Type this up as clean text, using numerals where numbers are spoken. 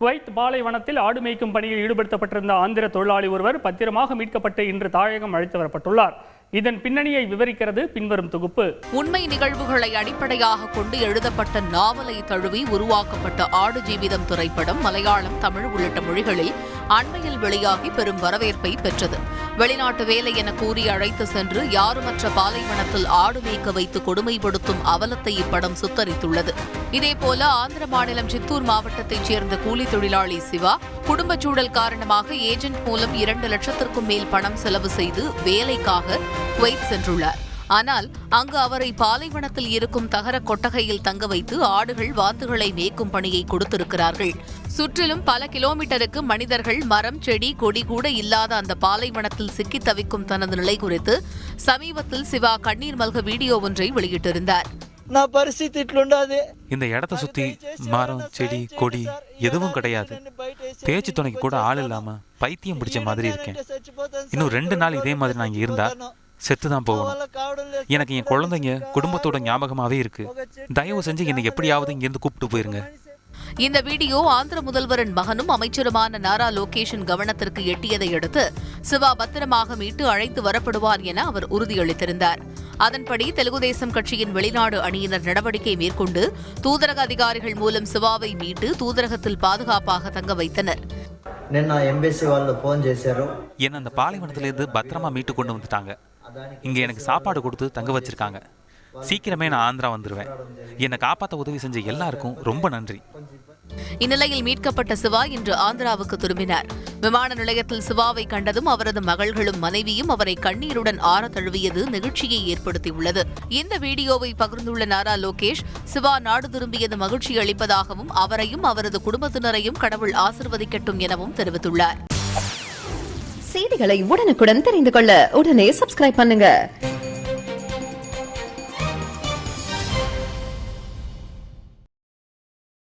Kuwait பாலைவனத்தில் ஆடு மேய்க்கும் பணியில் ஈடுபடுத்தப்பட்டிருந்த ஆந்திர தொழிலாளி ஒருவர் பத்திரமாக மீட்கப்பட்டு இன்று தாயகம் அழைத்து வரப்பட்டுள்ளார். இதன் பின்னணியை விவரிக்கிறது பின்வரும் தொகுப்பு. உண்மை நிகழ்வுகளை அடிப்படையாக கொண்டு எழுதப்பட்ட நாவலை தழுவி உருவாக்கப்பட்ட ஆடு ஜீவிதம் திரைப்படம் மலையாளம், தமிழ் உள்ளிட்ட மொழிகளில் அண்மையில் வெளியாகி பெரும் வரவேற்பை பெற்றது. வெளிநாட்டு வேலை என கூறி அழைத்து சென்று யாருமற்ற பாலைவனத்தில் ஆடு மேய்க்க வைத்து கொடுமைப்படுத்தும் அவலத்தை இப்படம் சுத்தரித்துள்ளது. இதேபோல ஆந்திர மாநிலம் சித்தூர் மாவட்டத்தைச் சேர்ந்த கூலி தொழிலாளி சிவா குடும்பச் சூழல் காரணமாக ஏஜென்ட் மூலம் 2 லட்சத்திற்கும் மேல் பணம் செலவு செய்து வேலைக்காக குவைத் சென்றுள்ளார். ஆனால் அங்கு அவரை பாலைவனத்தில் இருக்கும் தகர கொட்டகையில் தங்க வைத்து ஆடுகள், வாத்துகளை மேய்க்கும் பணியை கொடுத்திருக்கிறார்கள். சுற்றிலும் பல கிலோமீட்டருக்கு மனிதர்கள், மரம், செடி, கொடி கூட இல்லாத அந்த பாலைவனத்தில் சிக்கி தவிக்கும் தனது நிலை குறித்து சமீபத்தில் சிவா கண்ணீர் மல்க வீடியோ ஒன்றை வெளியிட்டிருந்தார். இந்த இடத்த சுத்தி மரம், செடி, கொடி எதுவும் கிடையாது. பேச்சு துணைக்கு கூட ஆள் இல்லாம பைத்தியம் பிடிச்ச மாதிரி இருக்கேன். இன்னும் 2 நாள் இதே மாதிரி நான் இங்க இருந்தா செத்துதான் போகணும். எனக்கு என் குழந்தைங்க, குடும்பத்தோட ஞாபகமாவே இருக்கு. தயவு செஞ்சு என்னை எப்படியாவது இங்கிருந்து கூப்பிட்டு போயிருங்க. இந்த வீடியோ ஆந்திர முதல்வரின் மகனும் அமைச்சருமான நாரா லோகேஷின் கவனத்திற்கு எட்டியதை அடுத்து சிவா பத்திரமாக மீட்டு அழைத்து வரப்படுவார் என அவர் உறுதியளித்திருந்தார். அதன்படி தெலுங்கு தேசம் கட்சியின் வெளிநாடு அணியினர் நடவடிக்கை மேற்கொண்டு தூதரக அதிகாரிகள் மூலம் சிவாவை மீட்டு தூதரகத்தில் பாதுகாப்பாக தங்க வைத்தனர். என்ன அந்த பாலைவனத்திலிருந்து பத்திரமா மீட்டு கொண்டு வந்துட்டாங்க. இங்க எனக்கு சாப்பாடு கொடுத்து தங்க வச்சிருக்காங்க. சீக்கிரமே நான் ஆந்திரா வந்துருவேன். என்னை காப்பாற்ற உதவி செஞ்ச எல்லாருக்கும் ரொம்ப நன்றி. இந்நிலையில் மீட்கப்பட்ட சிவா இன்று ஆந்திராவுக்கு திரும்பினார். விமான நிலையத்தில் சிவாவை கண்டதும் அவரது மகள்களும் மனைவியும் அவரை கண்ணீருடன் ஆற தழுவியது நெகிழ்ச்சியை ஏற்படுத்தியுள்ளது. இந்த வீடியோவை பகிர்ந்துள்ள நாரா லோகேஷ், சிவா நாடு திரும்பியது மகிழ்ச்சி அளிப்பதாகவும் அவரையும் அவரது குடும்பத்தினரையும் கடவுள் ஆசிர்வதிக்கட்டும் எனவும் தெரிவித்துள்ளார். செய்திகளை உடனுக்குடன் தெரிந்து கொள்ள உடனே சப்ஸ்கிரைப் பண்ணுங்க.